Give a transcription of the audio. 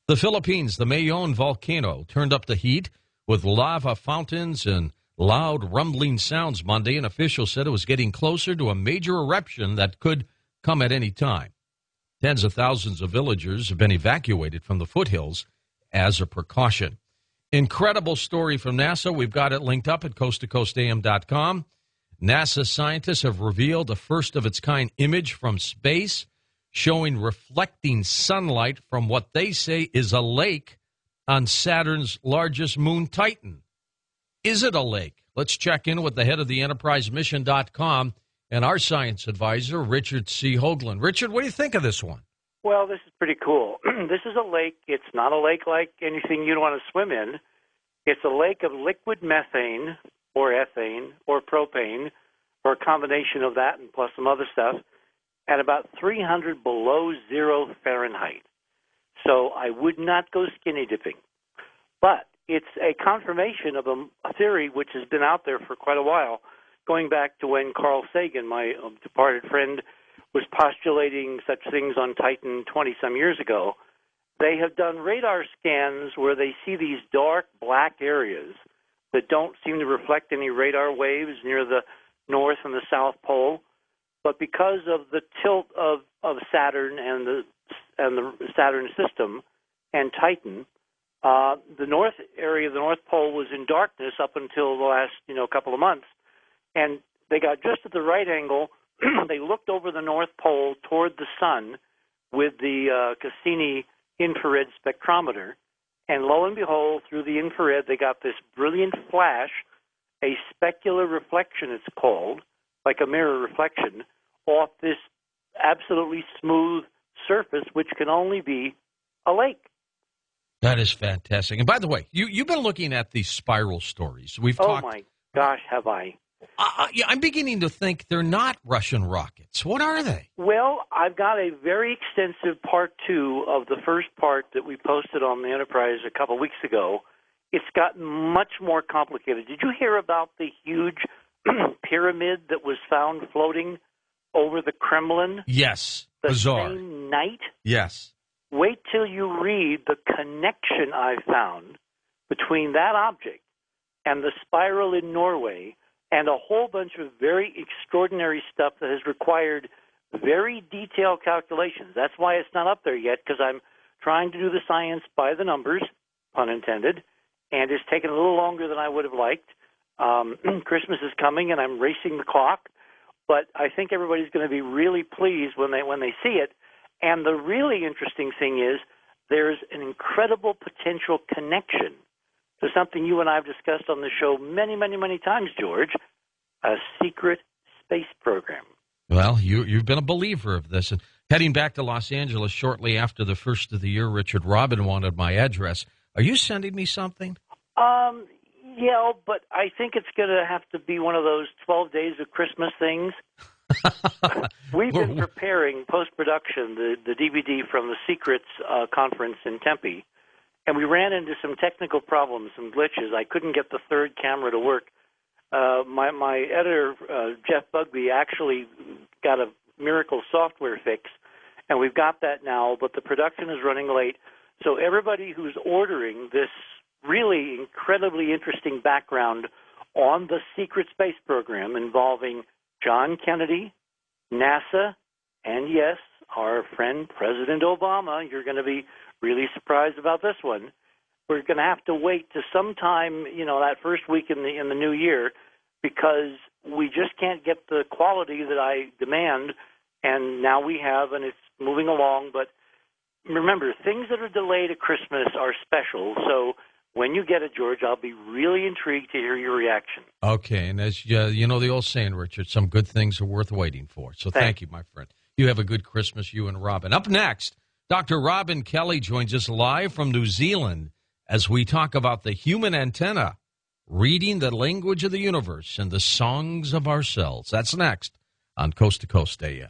The Philippines, the Mayon volcano, turned up the heat with lava fountains and loud rumbling sounds Monday, and officials said it was getting closer to a major eruption that could come at any time. Tens of thousands of villagers have been evacuated from the foothills as a precaution. Incredible story from NASA. We've got it linked up at coasttocoastam.com. NASA scientists have revealed a first-of-its-kind image from space showing reflecting sunlight from what they say is a lake on Saturn's largest moon, Titan. Is it a lake? Let's check in with the head of the EnterpriseMission.com and our science advisor, Richard C. Hoagland. Richard, what do you think of this one? Well, this is pretty cool. This is a lake. It's not a lake like anything you'd want to swim in. It's a lake of liquid methane or ethane or propane or a combination of that and plus some other stuff at about 300 below zero Fahrenheit. So I would not go skinny dipping. But it's a confirmation of a theory which has been out there for quite a while, going back to when Carl Sagan, my departed friend, was postulating such things on Titan 20-some years ago. They have done radar scans where they see these dark black areas that don't seem to reflect any radar waves near the North and the South Pole. But because of the tilt of Saturn and the Saturn system and Titan, the north area of the North Pole was in darkness up until the last couple of months, and they got just at the right angle. They looked over the North Pole toward the sun with the Cassini infrared spectrometer, and lo and behold, through the infrared, they got this brilliant flash, a specular reflection it's called, like a mirror reflection, off this absolutely smooth surface, which can only be a lake. That is fantastic. And by the way, you've been looking at these spiral stories. We've talked. Oh, my gosh, have I. Yeah, I'm beginning to think they're not Russian rockets. What are they? Well, I've got a very extensive part 2 of the first part that we posted on the Enterprise a couple of weeks ago. It's gotten much more complicated. Did you hear about the huge pyramid that was found floating over the Kremlin? Yes. The Bizarre. same night? Yes. Wait till you read the connection I found between that object and the spiral in Norway and a whole bunch of very extraordinary stuff that has required very detailed calculations. That's why it's not up there yet, because I'm trying to do the science by the numbers, pun intended, and it's taken a little longer than I would have liked. Christmas is coming, and I'm racing the clock, but I think everybody's going to be really pleased when they see it. And the really interesting thing is there's an incredible potential connection to something you and I have discussed on the show many, many, many times, George, a secret space program. Well, you've been a believer of this. And heading back to Los Angeles shortly after the first of the year, Richard Robin wanted my address. Are you sending me something? Yeah, but I think it's going to have to be one of those 12 days of Christmas things. We've been preparing post-production, the DVD from the Secrets conference in Tempe, and we ran into some technical problems, some glitches. I couldn't get the third camera to work. My editor, Jeff Bugby, actually got a miracle software fix, and we've got that now, but the production is running late. So everybody who's ordering this really incredibly interesting background on the secret space program involving John Kennedy, NASA, and yes, our friend President Obama, you're going to be really surprised about this one. We're going to have to wait to sometime, that first week in the new year, because we just can't get the quality that I demand, and now we have, and it's moving along. But remember, things that are delayed at Christmas are special, so when you get it, George, I'll be really intrigued to hear your reaction. Okay, and as you know the old saying, Richard, some good things are worth waiting for. So thank you, my friend. You have a good Christmas, you and Robin. Up next, Dr. Robin Kelly joins us live from New Zealand as we talk about the human antenna, reading the language of the universe and the songs of ourselves. That's next on Coast to Coast AM.